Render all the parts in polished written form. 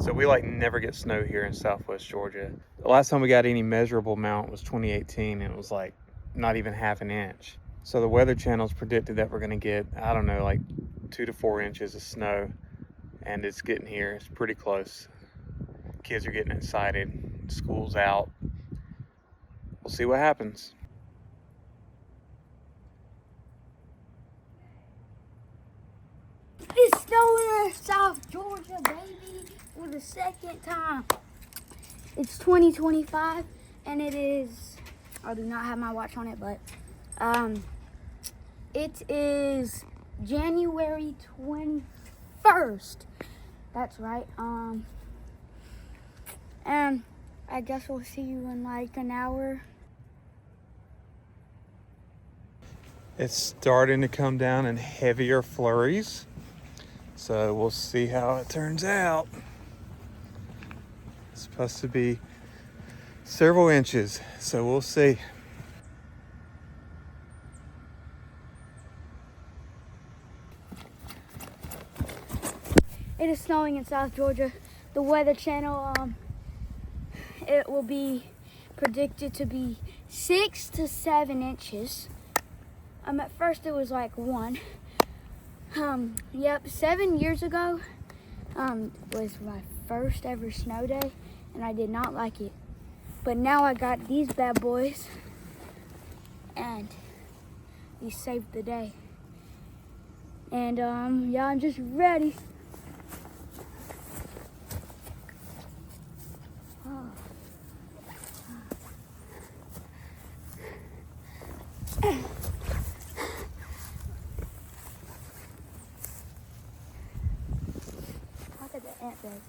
So we like never get snow here in Southwest Georgia. The last time we got any measurable amount was 2018, and it was like not even half an inch. So the Weather Channel's predicted that we're gonna get, I don't know, like 2 to 4 inches of snow, and it's getting here. It's pretty close. Kids are getting excited. School's out. We'll see what happens. It's snowing in South Georgia, baby, for the second time. It's 2025, and it is, I do not have my watch on it, but it is January 21st. That's right. And I guess we'll see you in like an hour. It's starting to come down in heavier flurries. So we'll see how it turns out. It's supposed to be several inches, so we'll see. It is snowing in South Georgia. The Weather Channel, it will be predicted to be 6 to 7 inches. At first it was like 1. Yep, 7 years ago was my first ever snow day, and I did not like it. But now I got these bad boys, and these saved the day. And yeah, I'm just ready. Look at the ant beds.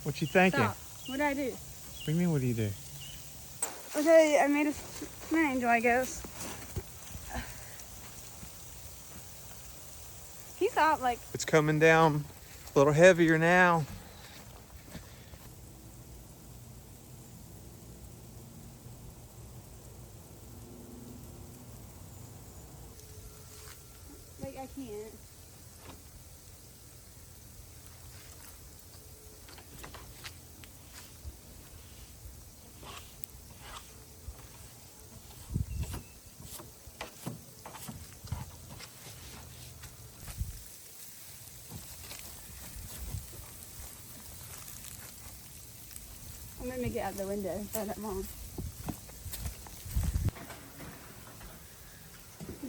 What you thinking? Stop. What did I do? What do you mean, what do you do? Okay, I made a an angel, I guess. He thought like It's coming down a little heavier now. I can't. Let me get out the window so that mom.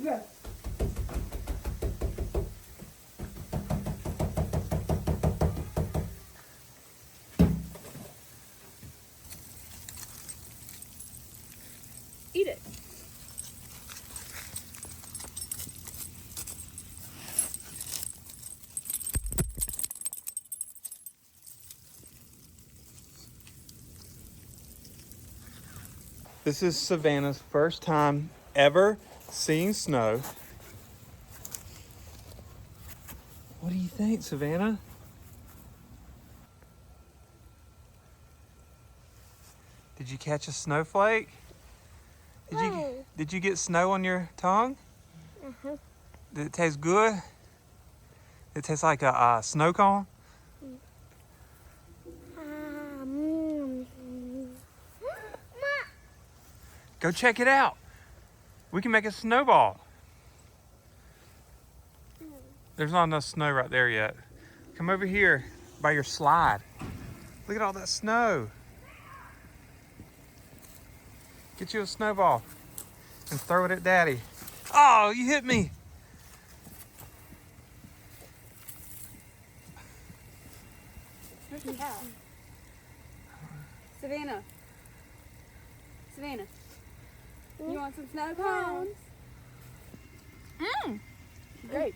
Go. Eat it. This is Savannah's first time ever seeing snow. What do you think, Savannah? Did you catch a snowflake? Did you get snow on your tongue? Uh-huh. Did it taste good? It tastes like a snow cone? Go check it out. We can make a snowball. There's not enough snow right there yet. Come over here by your slide. Look at all that snow. Get you a snowball and throw it at Daddy. Oh, you hit me. Where's the cow? Savannah. Savannah. You want some snow cones? Mmm. Great.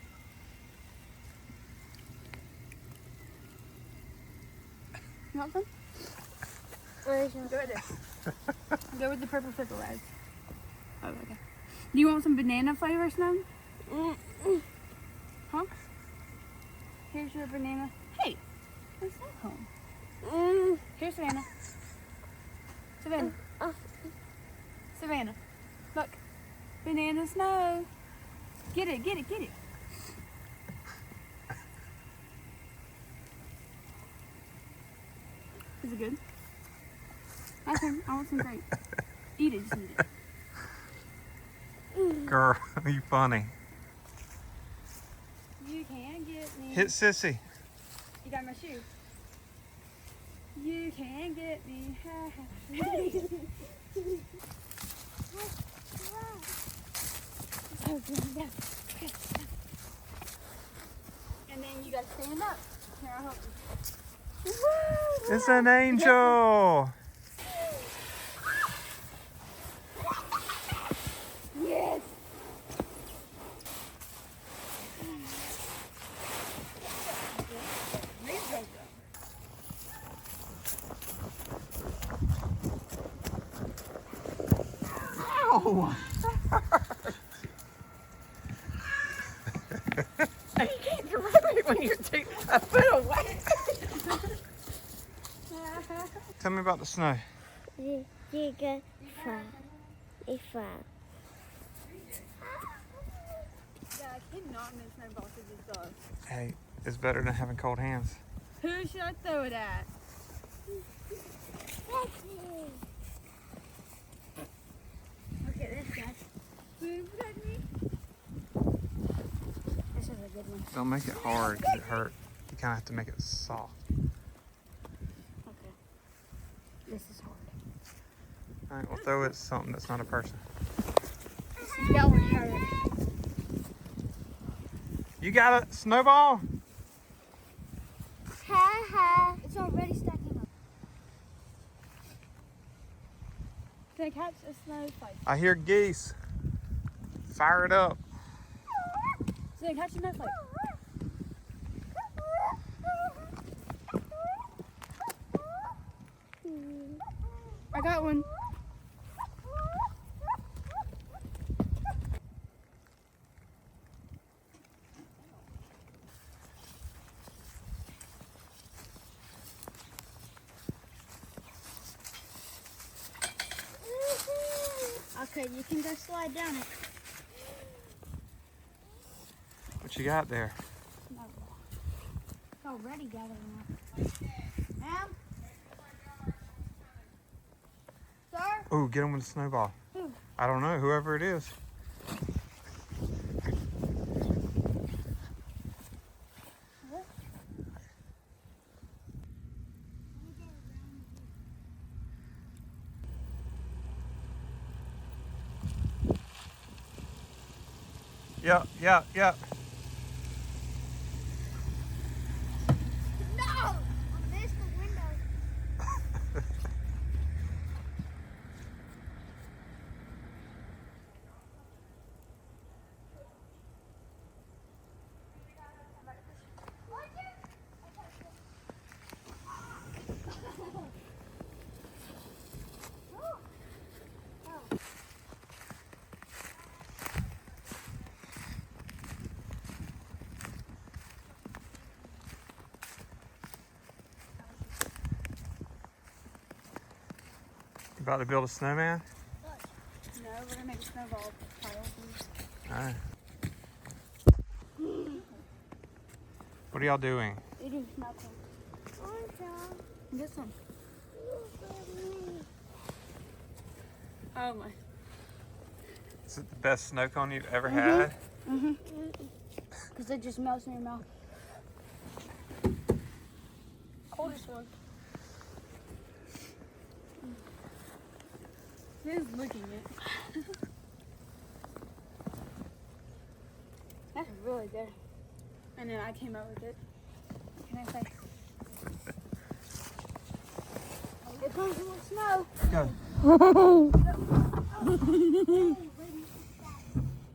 You want some? Where's your... Go right there. Go with the purple pickle rice. Oh, okay. Do you want some banana flavor snow? Huh? Here's your banana. Hey, where's that home? Here's Savannah. Savannah. Savannah. Look. Banana snow. Get it, get it, get it. Is it good? Okay, I want some grape. Eat it, just eat it. Girl, you funny. You can get me. Hit Sissy. You got my shoe. You can get me. And then you gotta stand up. Here, I'll help you. It's an angel. Yes. Ow. You can't grab it when you're too a foot away. Tell me about the snow. You get fun. It's fun. Yeah, I cannot miss snowballs to this dog. Hey, it's better than having cold hands. Who should I throw it at? Look at this, guys. Who protect me? This is a good one. Don't make it hard because it hurt. You kind of have to make it soft. Okay. This is hard. All right, we'll throw it at something that's not a person. That one hurt. You got a snowball? Ha ha. It's already stacking up. Can I catch a snowflake? I hear geese. Fire it up. Can I catch a snowflake? I got one. Okay, you can go slide down it. What you got there? It's already gathering up. Ma'am? Sir? Ooh, get him with a snowball. Who? I don't know, whoever it is. Yeah. No! I missed the window. You about to build a snowman? No, we're gonna make a snowball pile. Alright. What are y'all doing? Eating nothing. Get some. Oh my. Is it the best snow cone you've ever had? Because it just melts in your mouth. Coldest one. He's licking it. That's really good. And then I came up with it. What can I say? Here comes more snow. Go.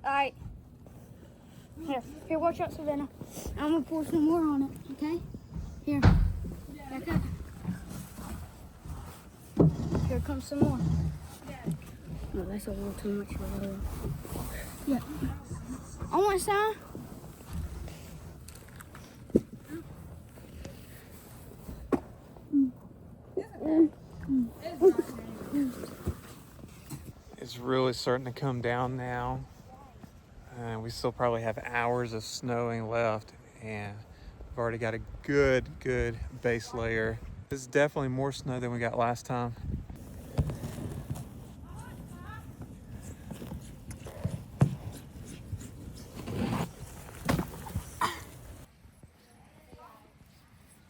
Alright. Here, watch out, Savannah. I'm gonna pour some more on it, okay? Here. Back up. Here comes some more. No, that's a little too much for her. Yeah. I want some. It's really starting to come down now. We still probably have hours of snowing left, and we've already got a good base layer. This is definitely more snow than we got last time.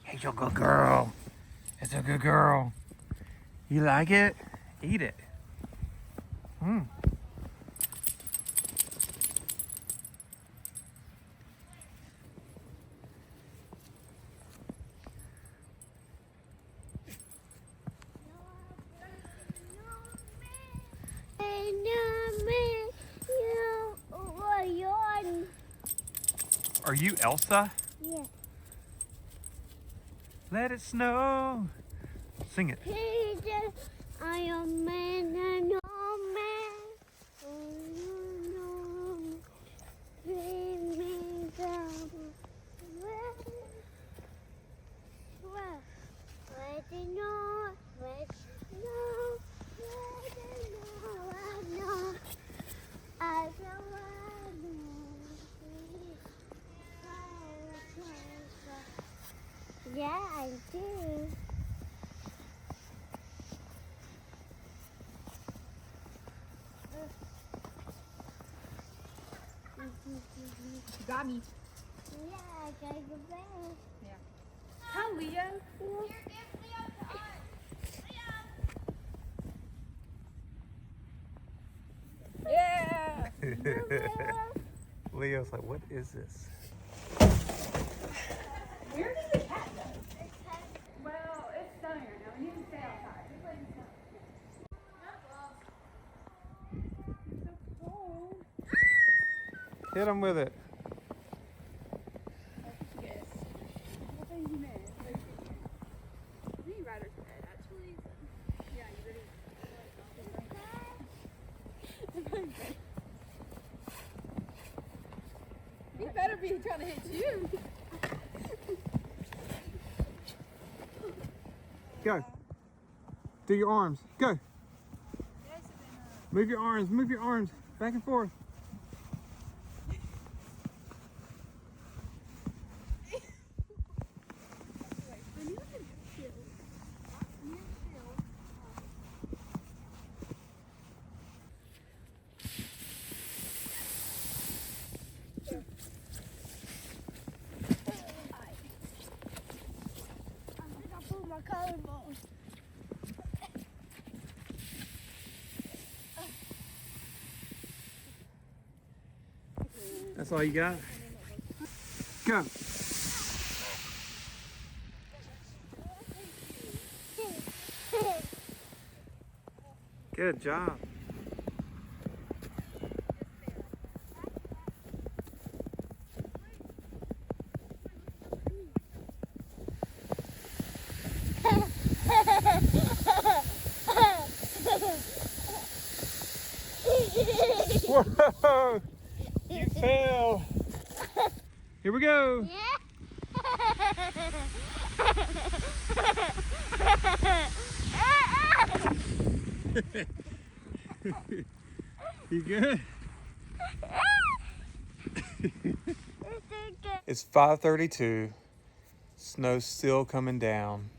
Hey, you're a good girl. It's a good girl. You like it? Eat it. Mm. Are you Elsa? Yeah. Let it snow. Sing it. Peter, I am man and no man. Oh, no, no. Bring me down. Well, let it know, let it know, let it know, I know. I know, I know. Yeah, I do. You got me. Yeah, I gotta go back. Yeah. Hi, Leo. Yeah. Leo's like, what is this? Where does the cat go? Well, it's snowing right now. We need to stay outside. Just let it snow. It's so cold. Hit him with it. Yes. What thing you made? Rewriter's bed, actually. Yeah, you ready? He better be trying to hit you. Go. Do your arms. Go. Move your arms. Move your arms. Back and forth. My collarbone. That's all you got? Go. Good job. Whoa! You fell. Here we go. You good? It's 5:32. Snow's still coming down.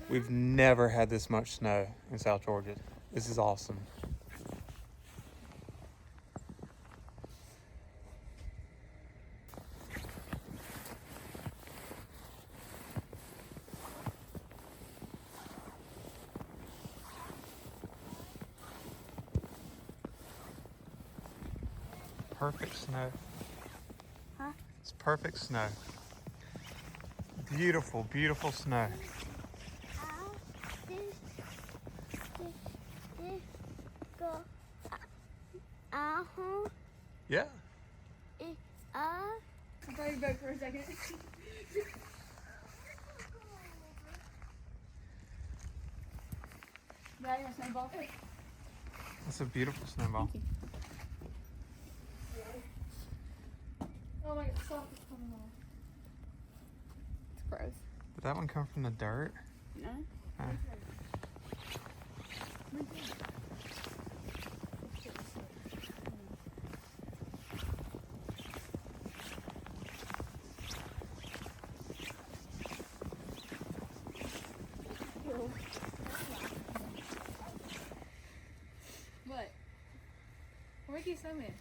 We've never had this much snow in South Georgia. This is awesome. Perfect snow. Huh? It's perfect snow. Beautiful, beautiful snow. Yeah. I thought you vote for a second. Now you're gonna snowball. That's a beautiful snowball. Oh my god, sock is coming off. It's gross. Did that one come from the dirt? No? Ah. What? Where'd you swim in?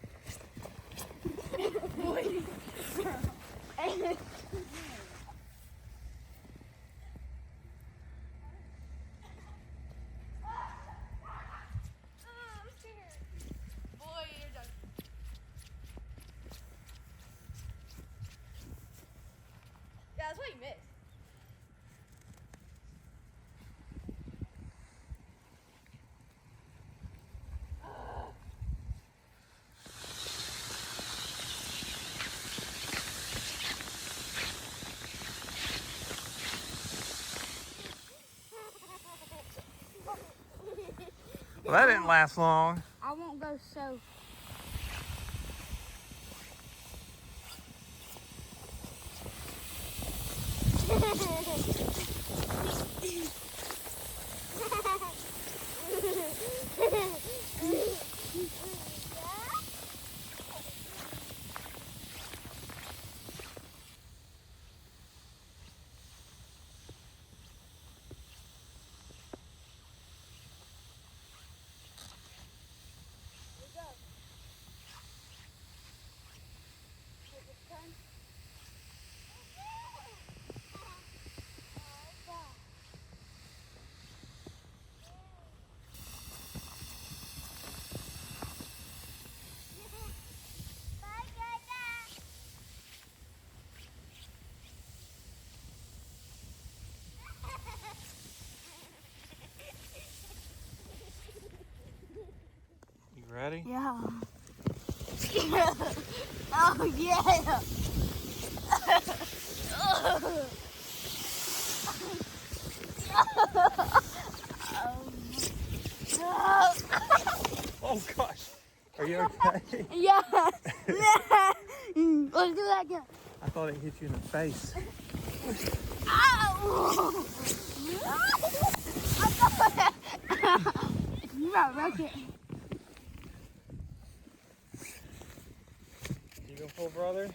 Boy, you're done. Yeah, that's what you missed. Well, that didn't last long. I won't go so. You ready? Yeah. Oh yeah. Oh gosh. Are you okay? Yeah. Let's do that again. I thought it hit you in the face. Ow! You got rocket. You go full brother?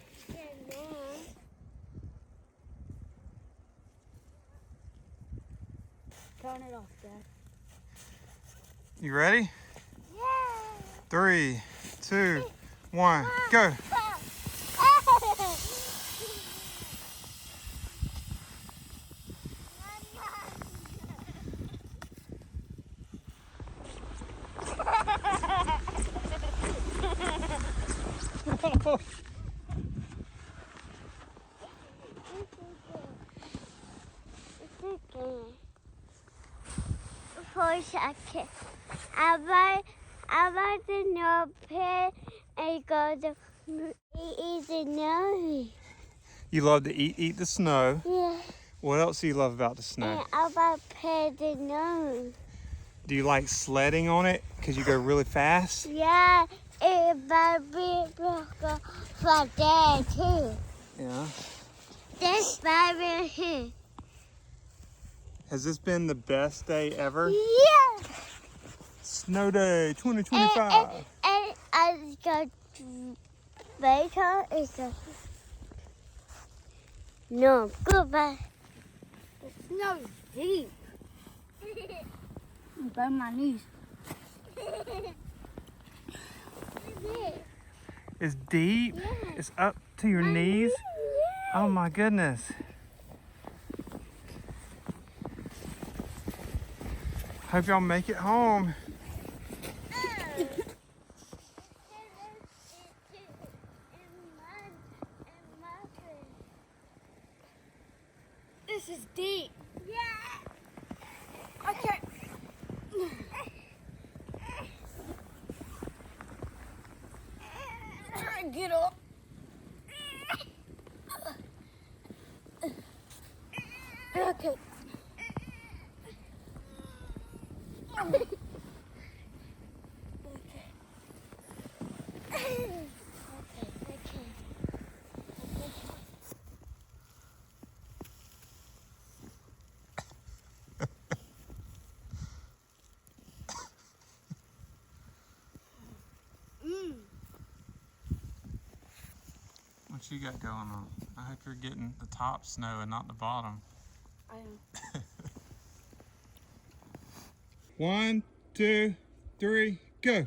Turn it off, Dad. You ready? Yeah. 3, 2, 1, go. For a second, I want to know pet and go to eat the snow. You love to eat the snow. Yeah, What else do you love about the snow? and I want to pet the snow. Do you like sledding on it? Because you go really fast? Yeah, it's my big brother for Dad too. Yeah. This baby here. Has this been the best day ever? Yeah. Snow Day 2025. And I got later is a no goodbye. The snow's deep. I'm burning my knees. It's deep. Yeah. It's up to your knees. Yeah. Oh my goodness. Hope y'all make it home. This is deep. Yeah. Okay. Try to get up. Okay. What you got going on? I hope you're getting the top snow and not the bottom. I am. 1, 2, 3, go.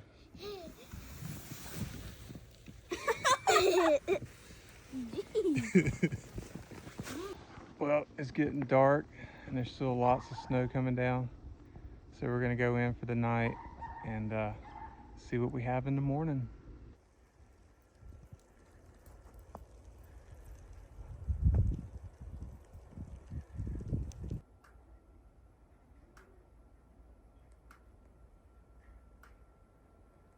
Well, it's getting dark and there's still lots of snow coming down. So we're gonna go in for the night and see what we have in the morning.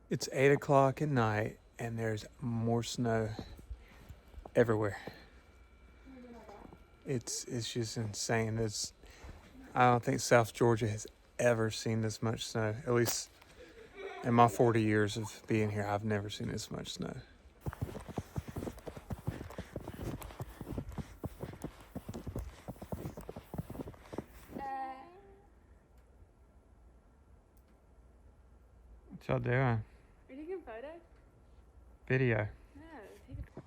It's 8 o'clock at night and there's more snow everywhere. It's just insane. I don't think South Georgia has ever seen this much snow. At least in my 40 years of being here, I've never seen this much snow. What y'all doing? Are you taking a photo? Video. No, take a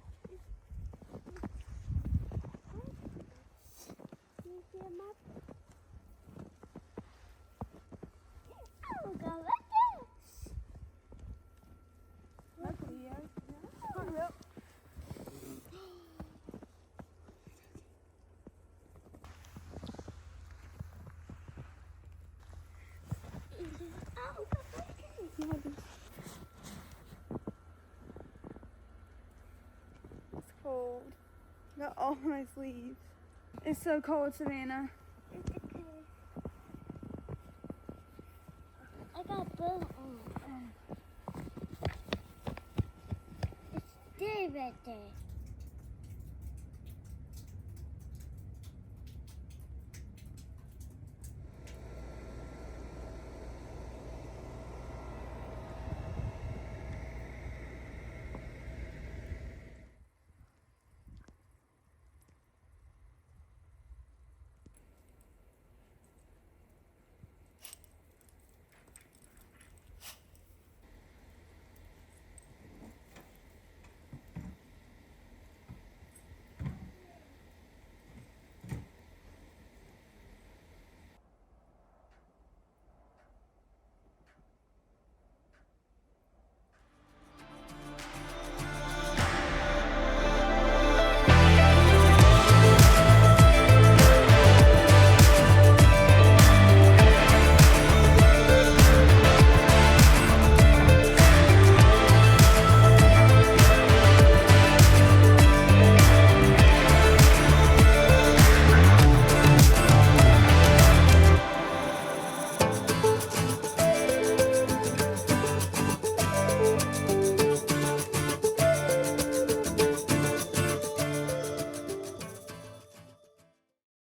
It's cold. Got all my sleeves. It's so cold, Savannah. It's okay. I got both on. It's dead right there.